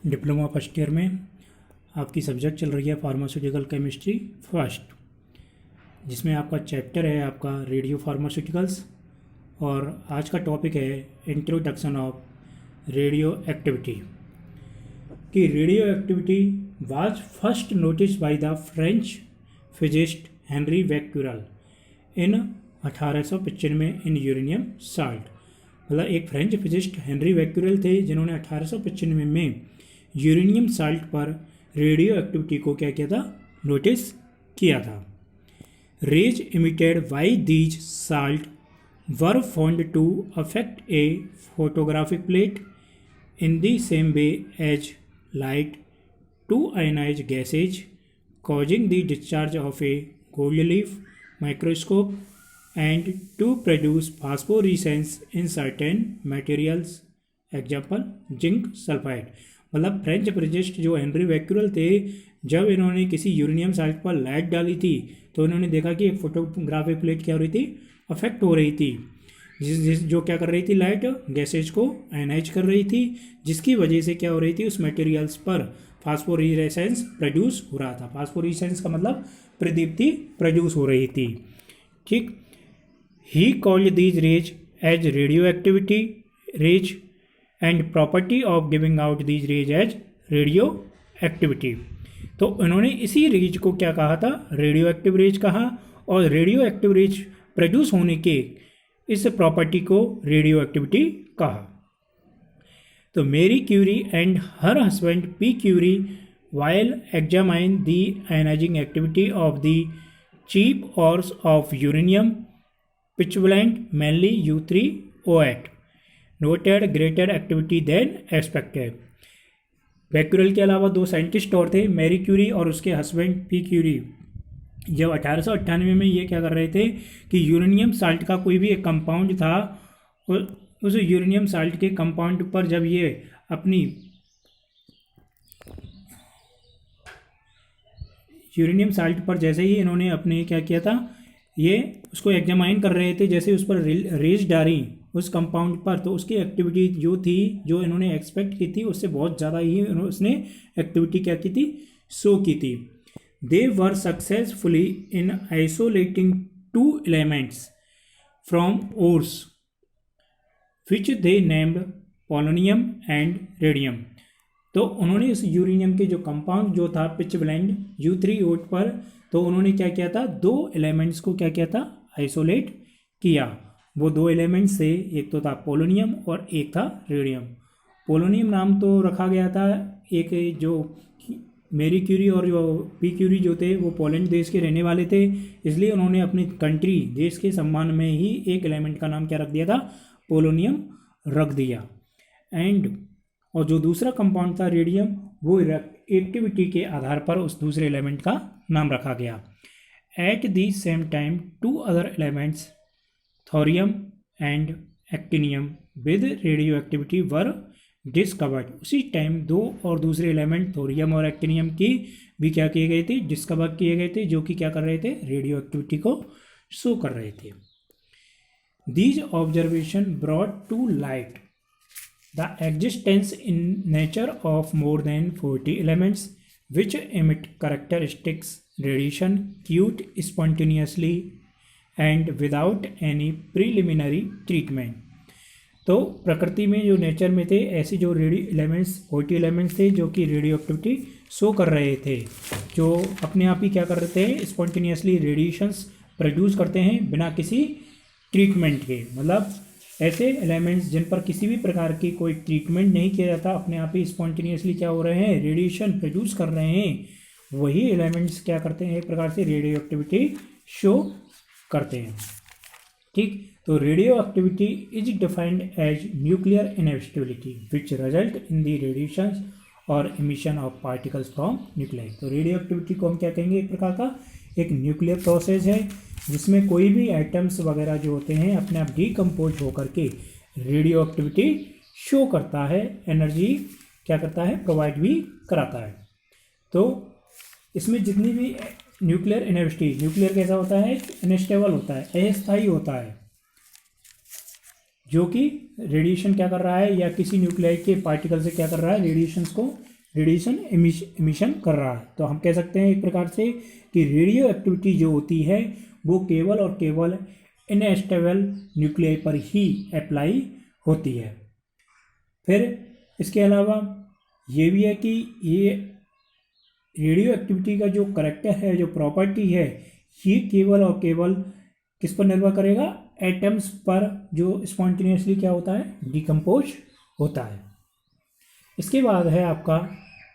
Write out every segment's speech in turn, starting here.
Diploma first year में आपकी subject चल रही है फार्मास्यूटिकल केमिस्ट्री फर्स्ट, जिसमें आपका चैप्टर है आपका रेडियो फार्मास्यूटिकल्स। और आज का टॉपिक है इंट्रोडक्शन ऑफ रेडियो एक्टिविटी। कि radio activity was first notice by the French physicist Henri Becquerel in 1895 in uranium salt. मतलब एक फ्रेंच फिजिस्ट हेनरी बैक्यूरेल थे जिन्होंने 1895 में यूरेनियम साल्ट पर रेडियो एक्टिविटी को क्या किया था, नोटिस किया था। Rays emitted by these salt were found to affect a photographic plate in the same way as light to ionise gases, causing the discharge of a gold leaf microscope and to produce phosphorescence in certain materials, example zinc sulphide. मतलब French physicist जो Henri Becquerel थे, जब इन्होंने किसी uranium salt पर light डाली थी तो इन्होंने देखा कि एक फोटोग्राफिक प्लेट क्या हो रही थी, अफेक्ट हो रही थी। जो क्या कर रही थी, लाइट गैसेज को आयनाइज कर रही थी, जिसकी वजह से क्या हो रही थी, उस मटेरियल्स पर फास्फोरेसेंस प्रोड्यूस हो रहा था। फास्फोरेसेंस का मतलब प्रदीप्ति प्रोड्यूस हो रही थी। ठीक, he called these rays as radioactivity rays and property of giving out these rays as radioactivity. तो उन्होंने इसी रेज को क्या कहा था, रेडियो एक्टिव रेज कहा, और रेडियो एक्टिव रेज प्रोड्यूस होने के इस प्रॉपर्टी को रेडियो एक्टिविटी कहा। तो Marie Curie and her husband P Curie while examine the ionising activity of the chief ores of uranium pitchblende mainly U3O8 noted greater activity than expected. Becquerel के अलावा दो scientist और थे, Marie Curie और उसके husband P Curie. जब 1898 में ये क्या कर रहे थे कि यूरेनियम साल्ट का कोई भी एक कंपाउंड था, उस यूरेनियम साल्ट के कंपाउंड पर जब ये अपनी यूरेनियम साल्ट पर जैसे ही इन्होंने अपने क्या किया था, ये उसको एग्जामाइन कर रहे थे, जैसे उस पर रेज डाली उस कंपाउंड पर, तो उसकी एक्टिविटी जो थी, जो इन्होंने एक्सपेक्ट की थी, उससे बहुत ज़्यादा ही उसने एक्टिविटी क्या की थी, शो की थी। They were successfully in isolating 2 elements from ores which they named polonium and radium. तो उन्होंने इस यूरेनियम के जो कंपाउंड जो था पिचवलेंट U3O8 पर, तो उन्होंने क्या किया था, 2 एलिमेंट्स को क्या किया था, आइसोलेट किया। वो 2 एलिमेंट्स थे, एक तो था पोलोनियम और एक था रेडियम। पोलोनियम नाम तो रखा गया था, एक जो मेरी क्यूरी और जो पी क्यूरी जो थे वो पोलैंड देश के रहने वाले थे, इसलिए उन्होंने अपनी कंट्री देश के सम्मान में ही एक एलिमेंट का नाम क्या रख दिया था, पोलोनियम रख दिया। और जो दूसरा कंपाउंड था रेडियम, वो एक्टिविटी के आधार पर उस दूसरे एलिमेंट का नाम रखा गया। At the same time 2 other elements thorium and actinium with radio activity were discovered. उसी टाइम 2 और दूसरे एलिमेंट थोरियम और एक्टिनियम की भी क्या किए गए थे, डिस्कवर किए गए थे, जो कि क्या कर रहे थे, रेडियो एक्टिविटी को शो कर रहे थे। These observations brought to light the existence in nature of more than 40 elements which emit characteristics radiation quite spontaneously and without any preliminary treatment। तो प्रकृति में जो नेचर में थे ऐसे जो रेडियो एलिमेंट्स 40 एलिमेंट्स थे जो कि रेडियो एक्टिविटी शो कर रहे थे, जो अपने आप ही क्या कर रहे थे, स्पॉन्टेनियसली रेडिएशंस प्रोड्यूस करते हैं बिना किसी ट्रीटमेंट के। मतलब ऐसे एलिमेंट्स जिन पर किसी भी प्रकार की कोई ट्रीटमेंट नहीं किया जाता, अपने आप ही स्पॉन्टेनियसली क्या हो रहे हैं, रेडिएशन प्रोड्यूस कर रहे हैं, वही एलिमेंट्स क्या करते हैं, एक प्रकार से रेडियो एक्टिविटी शो करते हैं। ठीक, तो radioactivity is defined as nuclear inevitability which result in the radiation or emission of particles from nuclei. तो रेडियो एक्टिविटी को हम क्या कहेंगे, एक प्रकार का एक न्यूक्लियर प्रोसेस है जिसमें कोई भी एटम्स वगैरह जो होते हैं अपने आप डीकम्पोज होकर के रेडियो एक्टिविटी शो करता है, एनर्जी क्या करता है, प्रोवाइड भी कराता है। तो इसमें जितनी भी न्यूक्लियर इनएविटेबिलिटी, न्यूक्लियर कैसा होता है, अनस्टेबल होता है, अस्थायी होता है, जो कि रेडिएशन क्या कर रहा है, या किसी न्यूक्लियाई के पार्टिकल से क्या कर रहा है, रेडिएशन इमिशन कर रहा है। तो हम कह सकते हैं एक प्रकार से कि रेडियो एक्टिविटी जो होती है वो केवल और केवल इनस्टेबल न्यूक्लियाई पर ही अप्लाई होती है। फिर इसके अलावा ये भी है कि ये रेडियो एक्टिविटी का जो करैक्टर है, जो प्रॉपर्टी है, ये केवल और केवल किस पर निर्भर करेगा, एटम्स पर, जो स्पॉन्टेनियसली क्या होता है, डिकम्पोज होता है। इसके बाद है आपका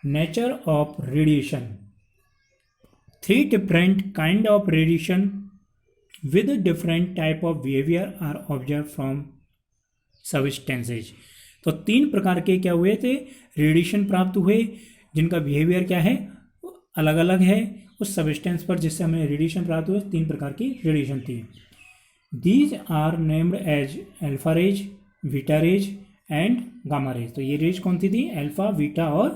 nature of radiation. 3 different kind of radiation with different type of behaviour are observe from substances. तो 3 प्रकार के क्या हुए थे, रेडिएशन प्राप्त हुए, जिनका बिहेवियर क्या है, अलग अलग है उस सबस्टेंस पर जिससे हमें रेडिएशन प्राप्त हुए। 3 प्रकार की रेडिएशन थी। These are named as alpha rays, beta rays and gamma rays. तो ये रेज कौन सी थी, अल्फा, बीटा और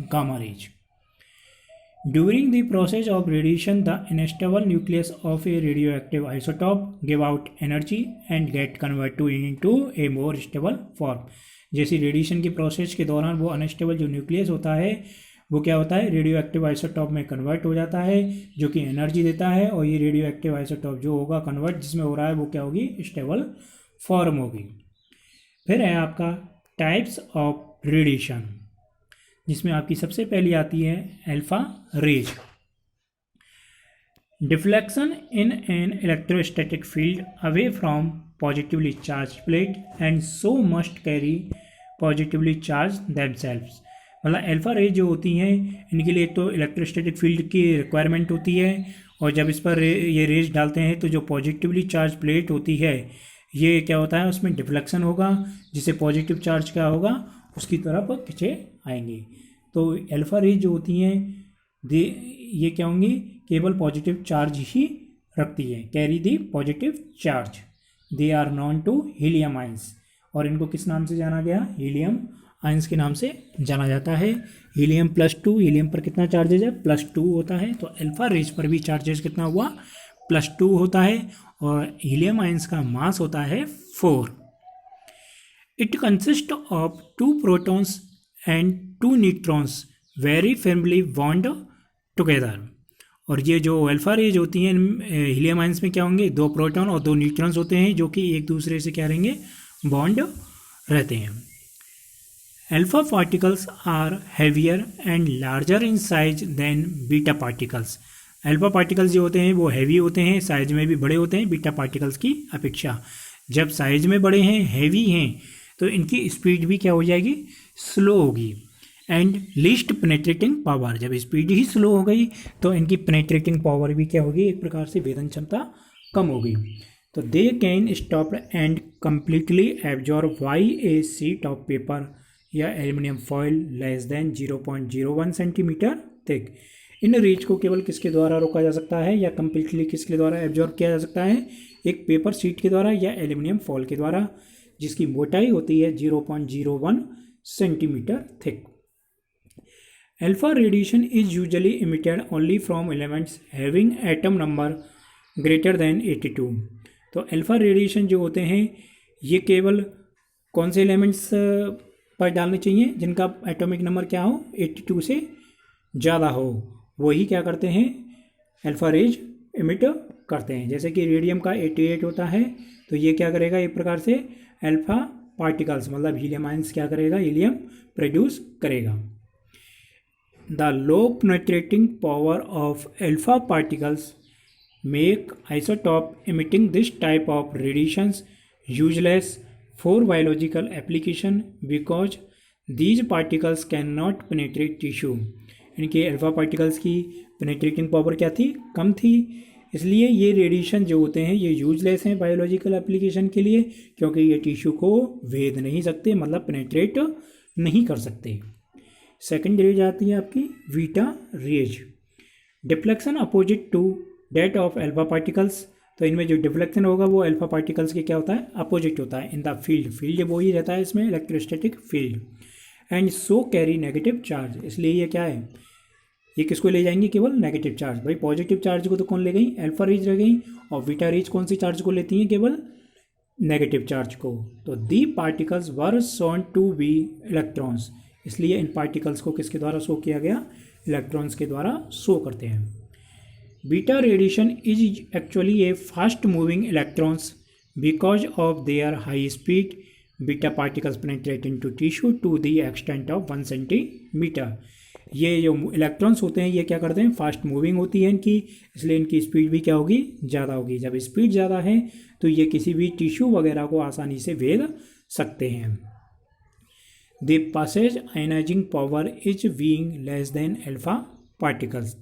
gamma rays. During the process of radiation the unstable nucleus of a radioactive isotope give out energy and get convert into a more stable form. जैसे radiation की process के दौरान वो अनस्टेबल जो न्यूक्लियस होता है वो क्या होता है, रेडियो एक्टिव आइसोटॉप में कन्वर्ट हो जाता है, जो कि एनर्जी देता है। और ये रेडियो एक्टिव आइसोटॉप जो होगा कन्वर्ट जिसमें हो रहा है वो क्या होगी, स्टेबल फॉर्म होगी। फिर है आपका टाइप्स ऑफ रेडिएशन, जिसमें आपकी सबसे पहली आती है alpha rays. Deflection in an electrostatic field away from positively charge plate and so must carry positively charge themselves. मतलब अल्फा रेज जो होती हैं इनके लिए तो इलेक्ट्रोस्टैटिक फील्ड की रिक्वायरमेंट होती है, और जब इस पर ये रेज डालते हैं तो जो पॉजिटिवली चार्ज प्लेट होती है ये क्या होता है, उसमें डिफ्लेक्शन होगा, जिससे पॉजिटिव चार्ज क्या होगा, उसकी तरफ खिंचे आएंगे। तो अल्फा रेज जो होती हैं ये क्या होंगी, केवल पॉजिटिव चार्ज ही रखती है, carry the positive charge. They are known to helium ions, और इनको किस नाम से जाना गया, हीलियम आइंस के नाम से जाना जाता है। हीलियम +2, हीलियम पर कितना चार्जेज है, +2 होता है। तो अल्फा रेज पर भी चार्जेज कितना हुआ, +2 होता है, और हीलियम आइंस का मास होता है 4। It consist of 2 protons and 2 neutrons very firmly bond together. और ये जो अल्फा रेज होती हैं हीलियम आइंस में क्या होंगे, 2 प्रोटॉन और 2 न्यूट्रॉन्स होते हैं, जो कि एक दूसरे से क्या रहेंगे, बॉन्ड रहते हैं। Alpha particles are heavier and larger in size than beta particles. Alpha particles जो होते हैं वो हैवी होते हैं, साइज में भी बड़े होते हैं बीटा पार्टिकल्स की अपेक्षा। जब साइज में बड़े हैं, हैवी हैं, तो इनकी स्पीड भी क्या हो जाएगी, स्लो होगी। एंड लीस्ट पेनेट्रेटिंग पावर, जब स्पीड ही स्लो हो गई तो इनकी पेनेट्रेटिंग पावर भी क्या होगी, एक प्रकार से भेदन क्षमता कम होगी। तो they can stop and completely absorb by a sheet of paper या aluminium foil less than 0.01 centimetre thick. इन रेज को केवल किसके द्वारा रोका जा सकता है, या कम्प्लीटली किसके द्वारा एब्जॉर्ब किया जा सकता है, एक पेपर शीट के द्वारा या एल्युमिनियम फॉयल के द्वारा, जिसकी मोटाई होती है 0.01 centimetre thick. Alpha radiation is usually emitted only from elements having atom number greater than 82। तो अल्फा रेडिएशन जो होते हैं ये केवल कौन से एलिमेंट्स पर डालने चाहिए, जिनका एटॉमिक नंबर क्या हो, 82 से ज़्यादा हो, वही क्या करते हैं, अल्फा रेज इमिट करते हैं। जैसे कि रेडियम का 88 होता है, तो ये क्या करेगा, एक प्रकार से अल्फा पार्टिकल्स मतलब हीलियम आयंस क्या करेगा, हीलियम प्रोड्यूस करेगा। The low penetrating power of alpha particles make isotope emitting this type of radiations useless for biological application because these particles cannot penetrate tissue। इनके अल्फा पार्टिकल्स की penetrating power क्या थी, कम थी, इसलिए ये रेडिएशन जो होते हैं ये यूजलेस हैं बायोलॉजिकल एप्लीकेशन के लिए, क्योंकि ये टिश्यू को भेद नहीं सकते, मतलब पेनेट्रेट नहीं कर सकते। सेकेंड रेज आती है आपकी beta rays. Deflection opposite to that of alpha particles. तो इनमें जो डिफ्लेक्शन होगा वो अल्फा पार्टिकल्स के क्या होता है, अपोजिट होता है। इन द फील्ड वो ही रहता है इसमें, electrostatic field. And so carry negative charge, इसलिए ये क्या है, ये किसको ले जाएंगे, केवल नेगेटिव चार्ज। भाई पॉजिटिव चार्ज को तो कौन ले गई, अल्फा रेज रह गई, और बीटा रेज कौन सी चार्ज को लेती हैं, केवल नेगेटिव चार्ज को। तो the particles were shown to be electrons, इसलिए इन पार्टिकल्स को किसके द्वारा शो किया गया, इलेक्ट्रॉन्स के द्वारा शो करते हैं। Beta radiation is actually a fast moving electrons because of their high speed. Beta particles penetrate into tissue to the extent of 1 centimetre. ये जो इलेक्ट्रॉन्स होते हैं ये क्या करते हैं, फास्ट मूविंग होती है इनकी, इसलिए इनकी स्पीड भी क्या होगी, ज़्यादा होगी। जब स्पीड ज़्यादा है तो ये किसी भी टिश्यू वगैरह को आसानी से भेद सकते हैं। The passes ionising power is being less than alpha particles.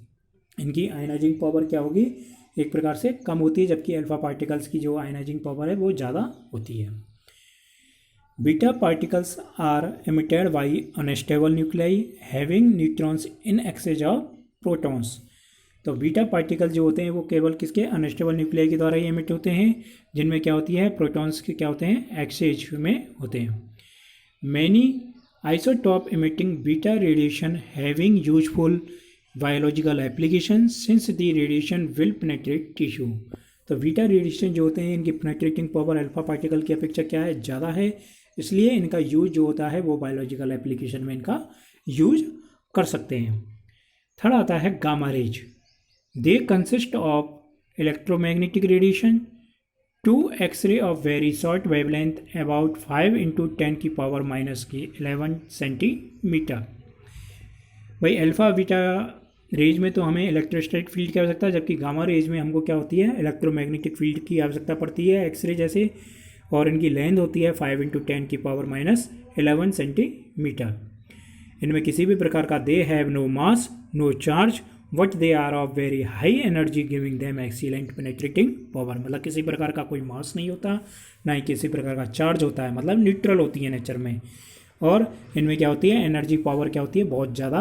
इनकी आयनाइजिंग पावर क्या होगी, एक प्रकार से कम होती है, जबकि अल्फा पार्टिकल्स की जो आयनाइजिंग पावर है वो ज़्यादा होती है। Beta particles are emitted by unstable nuclei having neutrons in excess of protons। तो बीटा पार्टिकल जो होते हैं वो केवल किसके, अनस्टेबल न्यूक्लियाई के द्वारा ही एमिट होते हैं, जिनमें क्या होती है, प्रोटॉन्स के क्या होते हैं, एक्सेज में होते हैं। Many isotope emitting beta radiation having useful biological application since the radiation will penetrate tissue. तो बीटा रेडिएशन जो होते हैं इनकी पेनेट्रेटिंग पावर अल्फा पार्टिकल की अपेक्षा क्या है, ज़्यादा है, इसलिए इनका यूज जो होता है वो बायोलॉजिकल एप्लीकेशन में इनका यूज कर सकते हैं। थर्ड आता है gamma rays. They consist of electromagnetic radiation, 2 X-ray of very short wavelength about 5 × 10⁻11 centimetre. भाई अल्फा बीटा रेज में तो हमें इलेक्ट्रोस्टैटिक फील्ड की आवश्यकता है, जबकि गामा रेज में हमको क्या होती है, इलेक्ट्रोमैग्नेटिक फील्ड की आवश्यकता पड़ती है एक्सरे जैसे, और इनकी लेंथ होती है 5 × 10⁻11 सेंटीमीटर। इनमें किसी भी प्रकार का they have no mass no charge but they are of very high energy giving them excellent penetrating power. मतलब किसी प्रकार का कोई मास नहीं होता, ना ही किसी प्रकार का चार्ज होता है, मतलब न्यूट्रल होती है नेचर में, और इनमें क्या होती है, एनर्जी पावर क्या होती है, बहुत ज़्यादा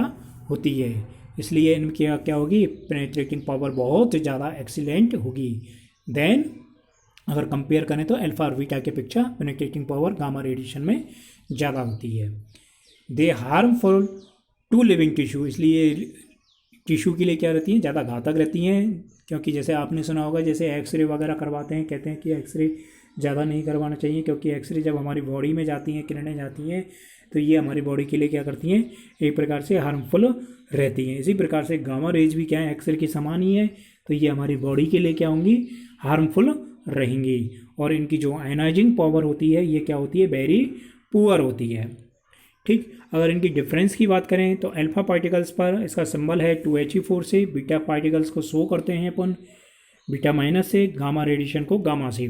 होती है, इसलिए इनकी क्या होगी, पेनेट्रेटिंग पावर बहुत ज़्यादा एक्सीलेंट होगी। देन अगर कंपेयर करें तो अल्फा और बीटा के अपेक्षा पेनेट्रेटिंग पावर गामा रेडिएशन में ज़्यादा होती है। दे हार्मफुल टू लिविंग टिश्यू, इसलिए टिश्यू के लिए क्या रहती हैं, ज़्यादा घातक रहती हैं, क्योंकि जैसे आपने सुना होगा, जैसे एक्सरे वगैरह करवाते हैं, कहते हैं कि एक्सरे ज़्यादा नहीं करवाना चाहिए, क्योंकि एक्सरे जब हमारी बॉडी में जाती हैं, किरणें जाती हैं, तो ये हमारी बॉडी के लिए क्या करती हैं, एक प्रकार से हार्मफुल रहती हैं। इसी प्रकार से गामा रेज भी क्या है, एक्सरे के समान ही है, तो ये हमारी बॉडी के लिए क्या होंगी, हार्मफुल रहेंगी, और इनकी जो आयनाइजिंग पावर होती है ये क्या होती है, वेरी पुअर होती है। ठीक, अगर इनकी डिफरेंस की बात करें तो अल्फा पार्टिकल्स पर इसका सिंबल है 2He4 से, बीटा पार्टिकल्स को शो करते हैं अपन बीटा माइनस से, गामा रेडिएशन को गामा से।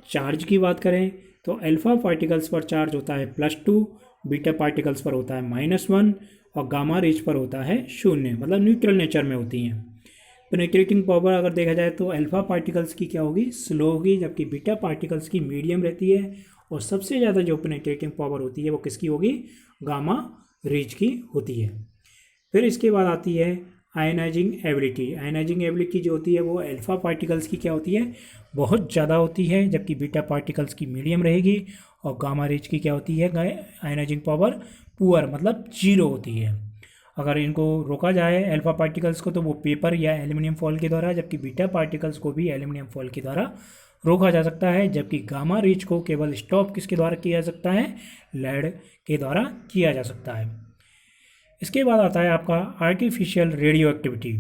चार्ज की बात करें तो अल्फा पार्टिकल्स पर चार्ज होता है +2, बीटा पार्टिकल्स पर होता है -1, और गामा रेज पर होता है 0, मतलब न्यूट्रल नेचर में होती हैं। पेनेट्रेटिंग पावर अगर देखा जाए तो अल्फा पार्टिकल्स की क्या होगी, स्लो होगी, जबकि बीटा पार्टिकल्स की मीडियम रहती है, और सबसे ज़्यादा जो पेनेट्रेटिंग पावर होती है वो किसकी होगी, गामा रेज की होती है। फिर इसके बाद आती है आयनाइजिंग एबिलिटी। आयनाइजिंग एबिलिटी जो होती है वो अल्फा पार्टिकल्स की क्या होती है, बहुत ज़्यादा होती है, जबकि बीटा पार्टिकल्स की मीडियम रहेगी, और गामा रेज की क्या होती है, आयनाइजिंग पावर पुअर, मतलब 0 होती है। अगर इनको रोका जाए अल्फा पार्टिकल्स को तो वो पेपर या एल्युमिनियम फॉयल के द्वारा, जबकि बीटा पार्टिकल्स को भी एल्युमिनियम फॉयल के द्वारा रोका जा सकता है, जबकि गामा रेज को केवल स्टॉप किसके द्वारा किया जा सकता है, लेड के द्वारा किया जा सकता है। इसके बाद आता है आपका artificial radioactivity.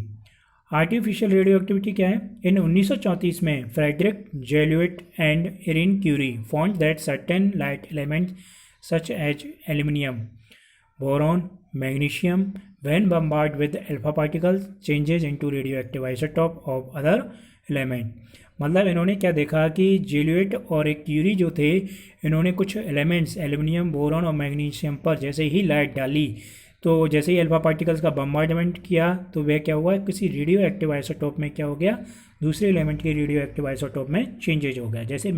Artificial radioactivity क्या है, इन 1934 में Frederic Joliot and Irene Curie found that certain light elements such as aluminium, boron, magnesium when bombarded with alpha particles changes into radioactive isotope of other element। मतलब इन्होंने क्या देखा कि जेल्यूट और एक क्यूरी जो थे, इन्होंने कुछ एलिमेंट्स एल्यूमिनियम, बोरॉन और मैग्नीशियम पर जैसे ही लाइट डाली, तो जैसे ही अल्फा पार्टिकल्स का बम्बार्डमेंट किया तो वह क्या हुआ, किसी रेडियो एक्टिव आइसोटोप में क्या हो गया, दूसरे एलिमेंट के रेडियो एक्टिव आइसोटोप में चेंजेज हो गया। जैसे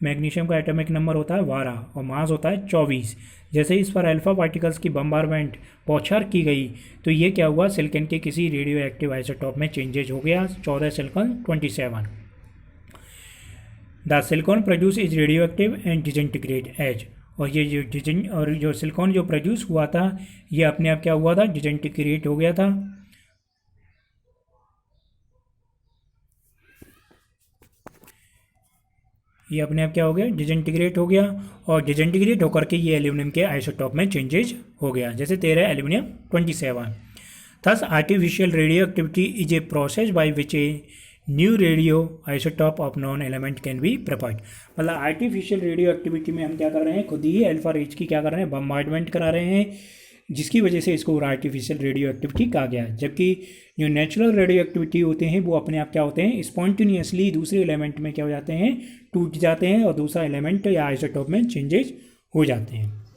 मैग्नीशियम का एटॉमिक नंबर होता है 12 और मास होता है 24। जैसे इस पर अल्फा पार्टिकल्स की बम्बारमेंट बौछार की गई तो ये क्या हुआ, सिलिकॉन के किसी रेडियो एक्टिव आइसोटोप में चेंजेज हो गया, 14 silicon 27। The silicon produce is radioactive and disintegrates. और ये जो सिलिकॉन जो प्रोड्यूस हुआ था ये अपने आप क्या हुआ था, डिसइंटीग्रेट हो गया था। ये अपने आप क्या हो गया, डिसइंटीग्रेट हो गया, और डिसइंटीग्रेट होकर के ये एल्यूमिनियम के आइसोटोप में चेंजेज हो गया, जैसे 13 aluminium 27। Thus artificial radioactivity is a process by which a new radio isotope of non element can be provide. मतलब आर्टिफिशियल रेडियो एक्टिविटी में हम क्या कर रहे हैं, खुद ही अल्फा रेज की क्या कर रहे हैं, बम्बार्डमेंट करा रहे हैं, जिसकी वजह से इसको आर्टिफिशियल रेडियो एक्टिविटी कहा गया है। जबकि जो नेचुरल रेडियो एक्टिविटी होते हैं वो अपने आप क्या होते हैं, स्पॉन्टेनियसली दूसरे एलिमेंट में क्या हो जाते हैं, टूट जाते हैं और दूसरा एलिमेंट या आइसोटॉप में चेंजेस हो जाते हैं।